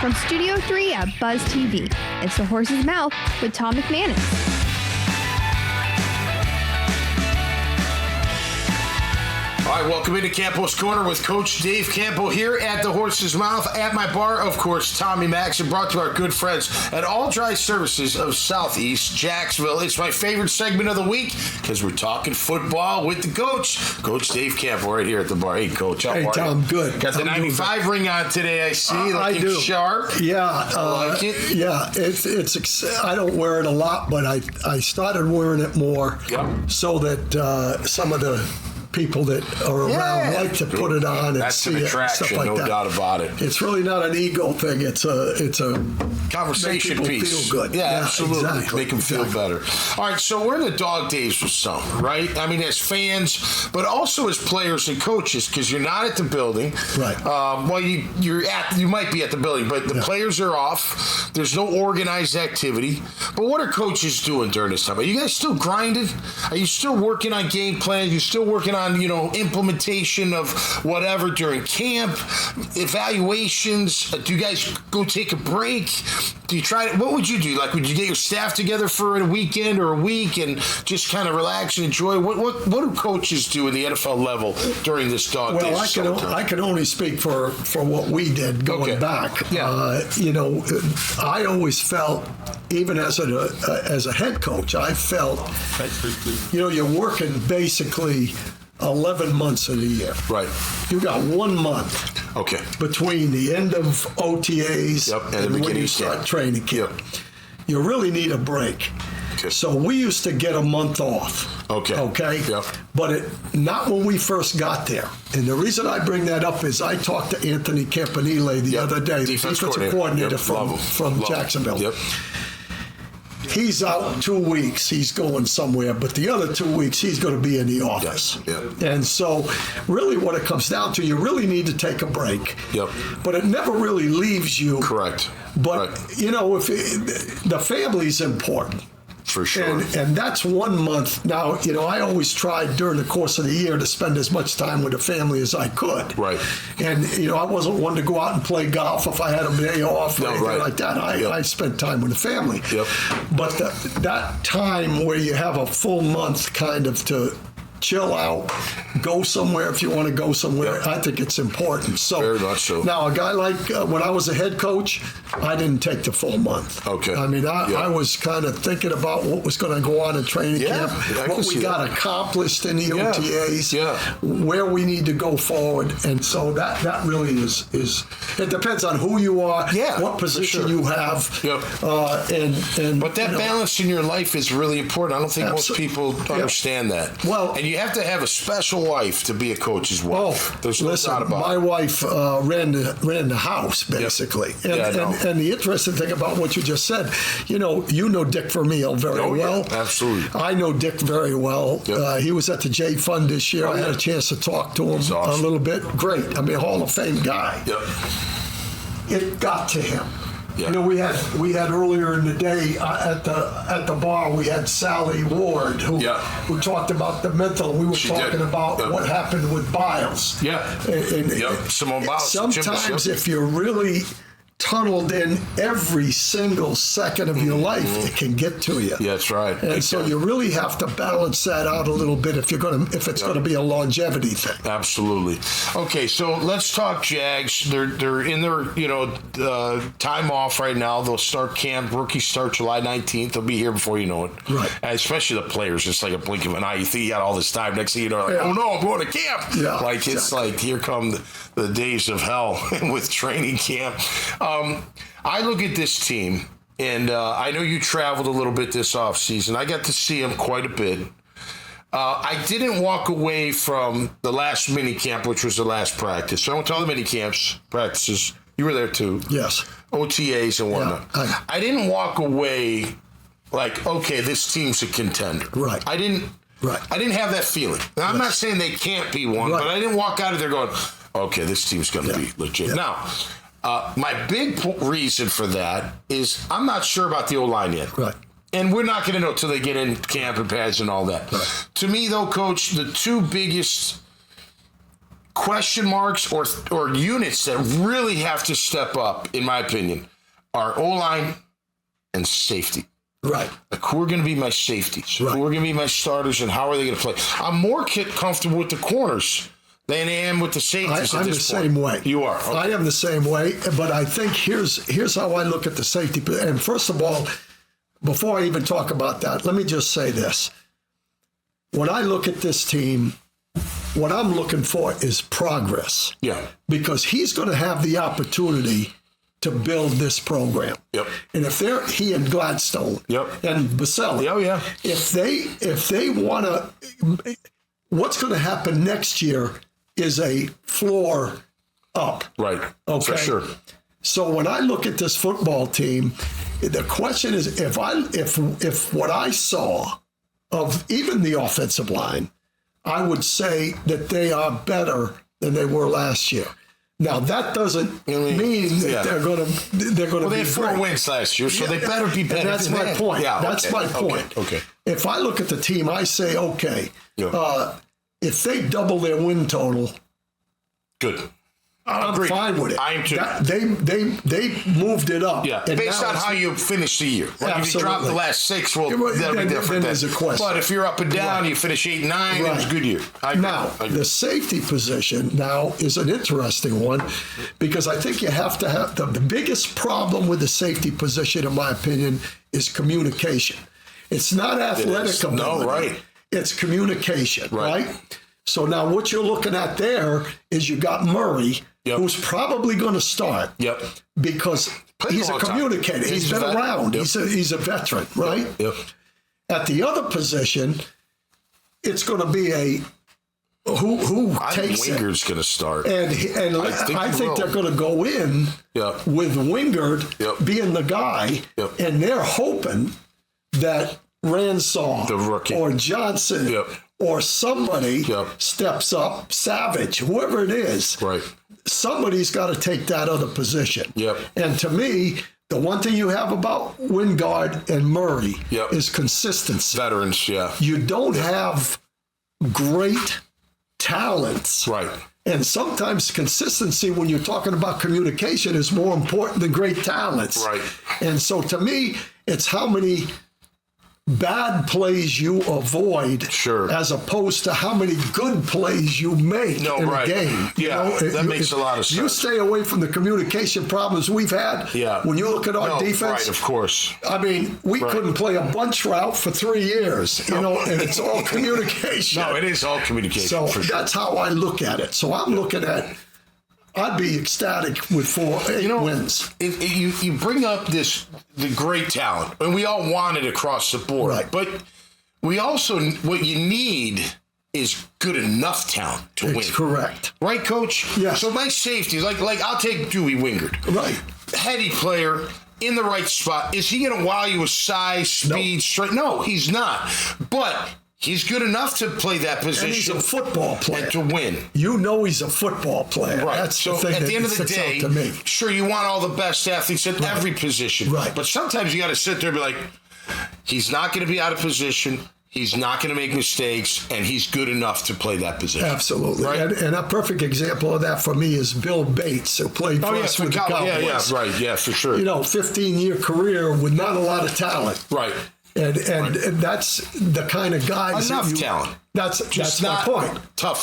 From Studio 3 at Buzz TV, it's The Horse's Mouth with Tom McManus. All right, welcome into Campo's Corner with Coach Dave Campo here at the Horse's Mouth. At my bar, of course, Tommy Max, and brought to our good friends at All Dry Services of Southeast Jacksonville. It's my favorite segment of the week because we're talking football with the coach, Coach Dave Campo, right here at the bar. Hey, Coach, how are you? Hey, Tom, good. Got the 95 ring on today, I see. Looking I do. sharp. Yeah, I like it. Yeah, it's. I don't wear it a lot, but I started wearing it more so that some of the people that are around like to put it on and that's see an it, attraction, stuff like no that. doubt about it. It's really not an ego thing. It's a conversation make people piece. Feel good. Yeah, absolutely. Exactly. Make them feel better. All right, so we're in the dog days with some, right? I mean, as fans, but also as players and coaches, because you're not at the building. Right. Well, you might be at the building, but the players are off. There's no organized activity. But what are coaches doing during this time? Are you guys still grinding? Are you still working on game plans? You're still working on, implementation of whatever during camp, evaluations? Do you guys go take a break? Do you try to, what would you do? Like, would you get your staff together for a weekend or a week and just kind of relax and enjoy? What do coaches do in the NFL level during this dog days? Well, I can only speak for what we did going back. Yeah. I always felt, even as a head coach, I felt, you're working basically 11 months of the year. Right. You got 1 month. Okay. Between the end of OTAs and when you start training camp. You really need a break. Okay. So we used to get a month off. Okay. Yep. But not when we first got there. And the reason I bring that up is I talked to Anthony Campanile the other day, the defensive coordinator from Jacksonville. Yep. He's out 2 weeks. He's going somewhere. But the other 2 weeks, he's going to be in the office. Yep. And so really what it comes down to, you really need to take a break. Yep. But it never really leaves you. Correct. But, the family's important. For sure. And that's 1 month. Now, I always tried during the course of the year to spend as much time with the family as I could. Right. And, I wasn't one to go out and play golf if I had a day off or anything like that. I spent time with the family. Yep. But that time where you have a full month kind of to chill out, go somewhere if you want to go somewhere. I think it's important. So very much so. Now, a guy like when I was a head coach, I didn't take the full month. Okay. I mean, I was kind of thinking about what was going to go on in training camp, what we got accomplished in the OTAs, where we need to go forward, and so that really is. It depends on who you are, what position you have, and but that balance in your life is really important. I don't think most people understand that. Well, and you have to have a special wife to be a coach's wife. Oh, there's no doubt about my it. wife ran the house basically, and the interesting thing about what you just said, you know Dick Vermeil very well. Yeah, absolutely. I know Dick very well. Yep. He was at the J Fund this year. I had a chance to talk to him a little bit. Great. I mean, Hall of Fame guy. Yep. It got to him. Yeah. We had earlier in the day at the bar, we had Sally Ward who talked about the mental. We were talking about what happened with Biles. Simone Biles. Sometimes if you're really tunneled in every single second of your life, it can get to you. Yeah, that's right. And so you really have to balance that out a little bit if it's going to be a longevity thing. Absolutely. Okay, so let's talk Jags. They're in their time off right now. They'll start camp. Rookies start July 19th. They'll be here before you know it. Right. And especially the players. It's like a blink of an eye. You think you got all this time. Next thing you know, like, oh no, I'm going to camp. Yeah, like it's like here come the days of hell with training camp. I look at this team, and I know you traveled a little bit this offseason. I got to see them quite a bit. I didn't walk away from the last mini camp, which was the last practice. So I went to all the mini camps, practices. You were there too. Yes. OTAs and whatnot. Yeah, I didn't walk away like, okay, this team's a contender. Right. I didn't have that feeling. Now, I'm not saying they can't be one, but I didn't walk out of there going, okay, this team's going to be legit. Yeah. Now, my big reason for that is I'm not sure about the O-line yet. Right. And we're not going to know till they get in camp and pads and all that. Right. To me, though, Coach, the two biggest question marks or units that really have to step up, in my opinion, are O-line and safety. Right. Like, who are going to be my safeties? Right. Who are going to be my starters, and how are they going to play? I'm more comfortable with the corners than I am with the safeties at I'm this the point. same way. You are. Okay. I am the same way, but I think here's how I look at the safety. And first of all, before I even talk about that, let me just say this. When I look at this team, what I'm looking for is progress. Yeah. Because he's going to have the opportunity to build this program. Yep. And if he and Gladstone and Baselli, if they want to, what's going to happen next year is a floor up. Right. Okay. For sure. So when I look at this football team, the question is if what I saw of even the offensive line, I would say that they are better than they were last year. Now that doesn't mean that they're going to. Well, they had 4 wins last year, so they better be better. And that's than my that. point. Yeah, that's my point. Okay. If I look at the team, I say, okay, if they double their win total, good. I'm fine with it. I am too. They moved it up. Yeah, based on how you finish the year. Like if you drop the last 6, well, that'll be different. Then there's a question. But if you're up and down, you finish 8 and 9, it was a good year. Now, the safety position now is an interesting one because I think you have to have the biggest problem with the safety position, in my opinion, is communication. It's not athletic ability. No, right. It's communication, right? So now what you're looking at there is you got Murray, who's probably going to start. Yep. Because he's a communicator. He's been around. Yep. He's a veteran, right? Yep. At the other position, it's going to be a who takes it. I think Winger's going to start. And I think they're going to go in with Wingard being the guy, and they're hoping that Ransaw or Johnson or somebody steps up, Savage, whoever it is. Right. Somebody's got to take that other position. Yep. And to me, the one thing you have about Wingard and Murray is consistency. Veterans, You don't have great talents. Right. And sometimes consistency, when you're talking about communication, is more important than great talents. Right. And so to me, it's how many bad plays you avoid as opposed to how many good plays you make in a game. That makes a lot of sense. You stay away from the communication problems we've had. When you look at our defense. Right, of course. I mean, we couldn't play a bunch route for 3 years, and it's all communication. No, it is all communication. So that's how I look at it. So I'm looking at, I'd be ecstatic with 8 wins. You bring up the great talent, and we all want it across the board. Right. But we also, what you need is good enough talent to win. Correct. Right, Coach? Yes. So my safety, like I'll take Dewey Wingard. Right. Heady player, in the right spot. Is he going to wow you with size, speed, strength? No, he's not. But he's good enough to play that position. And he's a football player. And to win. You know he's a football player. Right. That's so the thing at the end of the day, to me. Sure, you want all the best athletes at every position. Right. But sometimes you got to sit there and be like, he's not going to be out of position. He's not going to make mistakes, and he's good enough to play that position. Absolutely. Right? And a perfect example of that for me is Bill Bates, who played for us with the Cowboys. Yeah, for sure. 15-year career with not a lot of talent. Right. And that's the kind of guys. Enough talent. That's my point. Top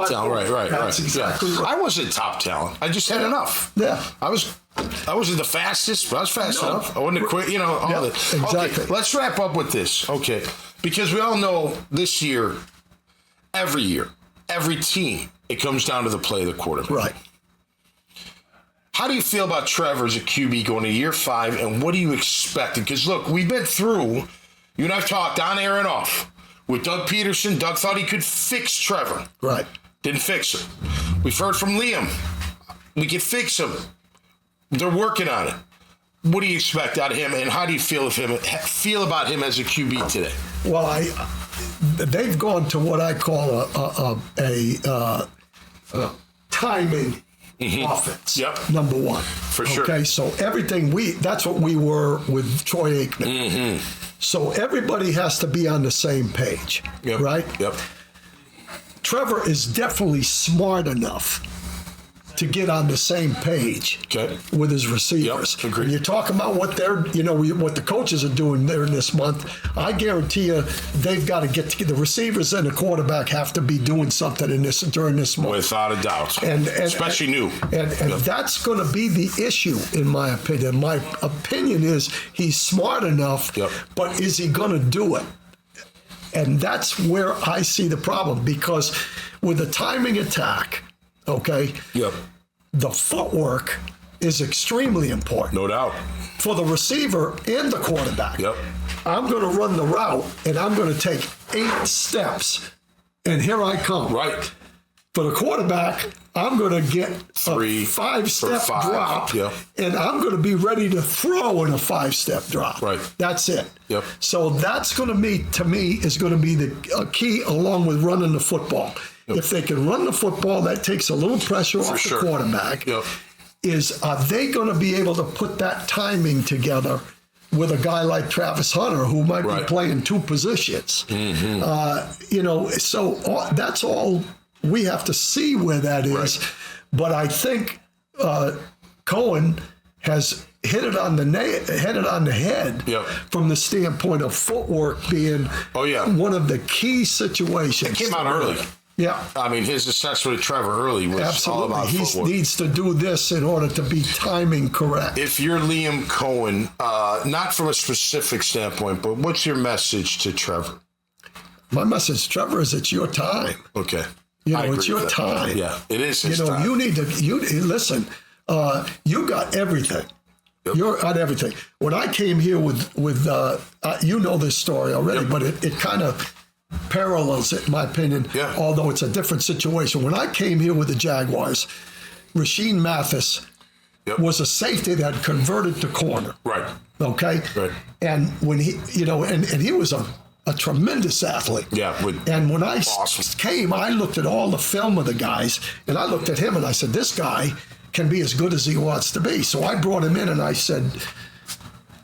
talent. Right. That's exactly right. I wasn't top talent. I just had enough. Yeah. I wasn't the fastest, but I was fast enough. I wouldn't have quit, all that. Exactly. Okay, let's wrap up with this. Okay. Because we all know this year, every team, it comes down to the play of the quarterback. Right. How do you feel about Trevor as a QB going to year 5, and what do you expect? Because, look, we've been through, you and I've talked on air and off, with Doug Peterson. Doug thought he could fix Trevor. Right. Didn't fix him. We've heard from Liam. We can fix him. They're working on it. What do you expect out of him, and how do you feel about him as a QB today? Well, they've gone to what I call a timing offense. Yep. Number one. For sure. Okay, so everything that's what we were with Troy Aikman. So everybody has to be on the same page, right? Yep. Trevor is definitely smart enough to get on the same page with his receivers. Yep, agreed. When you're talking about what what the coaches are doing there this month, I guarantee you they've got to get the receivers and the quarterback have to be doing something during this month. Without a doubt. And especially new. And that's going to be the issue, in my opinion. My opinion is he's smart enough, but is he going to do it? And that's where I see the problem, because with a timing attack, the footwork is extremely important. No doubt. For the receiver and the quarterback. Yep. I'm going to run the route, and I'm going to take 8 steps, and here I come. Right. For the quarterback, I'm going to get a 5-step drop, and I'm going to be ready to throw in a 5-step drop. Right. That's it. Yep. So that's going to be, to me, is going to be the key, along with running the football. Yep. If they can run the football, that takes a little pressure off the quarterback. Yep. Are they going to be able to put that timing together with a guy like Travis Hunter, who might be playing 2 positions? Mm-hmm. So that's all we have to see where that is. Right. But I think Cohen has hit it on the head from the standpoint of footwork being one of the key situations. It came out early. Yeah. I mean, his assessment of Trevor early was all about footwork. He needs to do this in order to be timing correct. If you're Liam Cohen, not from a specific standpoint, but what's your message to Trevor? My message to Trevor is it's your time. Okay. It's your time. Yeah, it is his time. You need to listen. You got everything. Yep. You're got everything. When I came here with this story already, but it kind of parallels it, in my opinion, although it's a different situation. When I came here with the Jaguars, Rasheed Mathis was a safety that had converted to corner. Right. Okay? Right. And when he, and he was a tremendous athlete. Yeah. And when I came, I looked at all the film of the guys, and I looked at him and I said, this guy can be as good as he wants to be. So I brought him in and I said,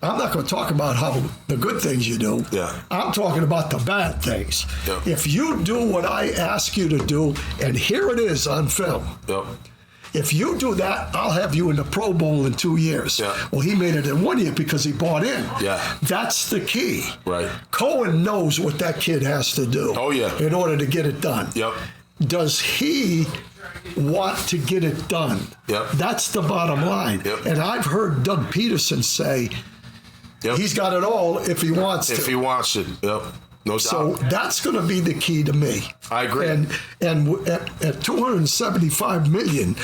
I'm not going to talk about the good things you do. Yeah. I'm talking about the bad things. Yep. If you do what I ask you to do, and here it is on film. Yep. If you do that, I'll have you in the Pro Bowl in 2 years. Yeah. Well, he made it in 1 year because he bought in. Yeah. That's the key. Right. Cohen knows what that kid has to do. Oh, yeah. In order to get it done. Yep. Does he want to get it done? Yep. That's the bottom line. Yep. And I've heard Doug Peterson say, he's got it all if he wants to. If he wants it, no doubt. So that's going to be the key to me. I agree. And at $275 million,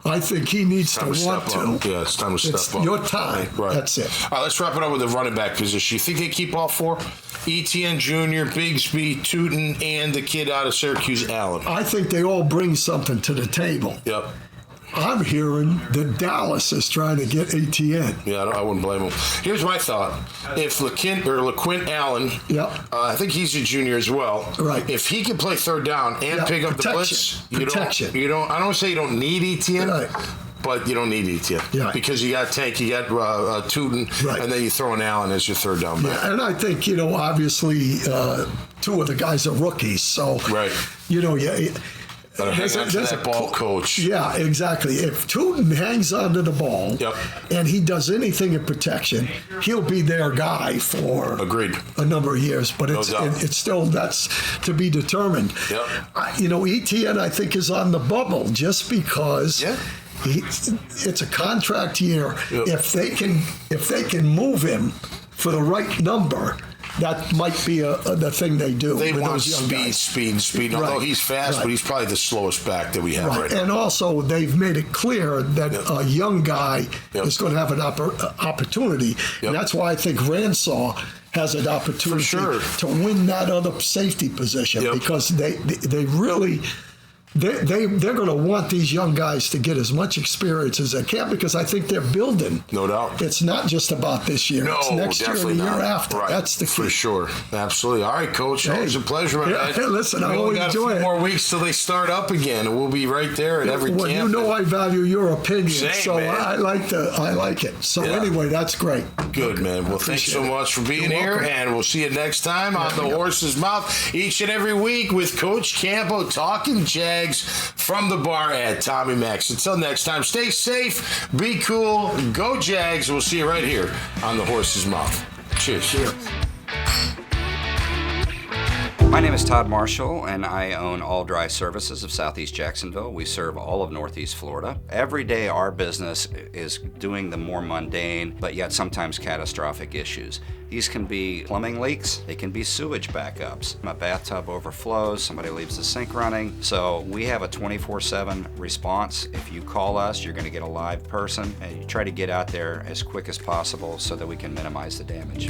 I think he needs to want to. Yeah, it's time to step up. Your time. Right. That's it. All right, let's wrap it up with the running back position. You think they keep all 4? Etienne Jr., Bigsby, Tootin, and the kid out of Syracuse, Allen. I think they all bring something to the table. Yep. I'm hearing that Dallas is trying to get Etienne. Yeah, I wouldn't blame him. Here's my thought: if LaQuint Allen, I think he's a junior as well. Right. If he can play third down and pick up the blitz, you don't. I don't say you don't need Etienne. Right. But you don't need Etienne because you got Tank, you got Tootin, and then you throw in Allen as your third down back. Yeah, and I think obviously 2 of the guys are rookies, so There's that ball coach. Yeah, exactly. If Tootin hangs onto the ball and he does anything in protection, he'll be their guy for a number of years. But it's still, that's to be determined. Yep. Etienne, I think, is on the bubble just because it's a contract year. Yep. If they can move him for the right number, that might be the thing they do. They want speed. Although he's fast, but he's probably the slowest back that we have right now. And also, they've made it clear that a young guy is going to have an opportunity. And that's why I think Ransaw has an opportunity to win that other safety position because they really they're going to want these young guys to get as much experience as they can, because I think they're building. No doubt. It's not just about this year. No, it's next year and the year after. Right. That's the key. For sure. Absolutely. All right, Coach. It was a pleasure, man. Hey, listen, I always enjoy it. We got a few more weeks till they start up again, and we'll be right there at every camp. You know I value your opinion, Same, so man. I like it. So anyway, that's great. Good, man. Well, thanks so much for being here, and we'll see you next time on The Horse's Mouth, each and every week with Coach Campo talking Jags from the bar at Tommy Max. Until next time, stay safe, be cool, go Jags. We'll see you right here on The Horse's Mouth. Cheers. My name is Todd Marshall, and I own All Dry Services of Southeast Jacksonville. We serve all of Northeast Florida. Every day our business is doing the more mundane, but yet sometimes catastrophic issues. These can be plumbing leaks, they can be sewage backups. A bathtub overflows, somebody leaves the sink running. So we have a 24/7 response. If you call us, you're going to get a live person, and you try to get out there as quick as possible so that we can minimize the damage.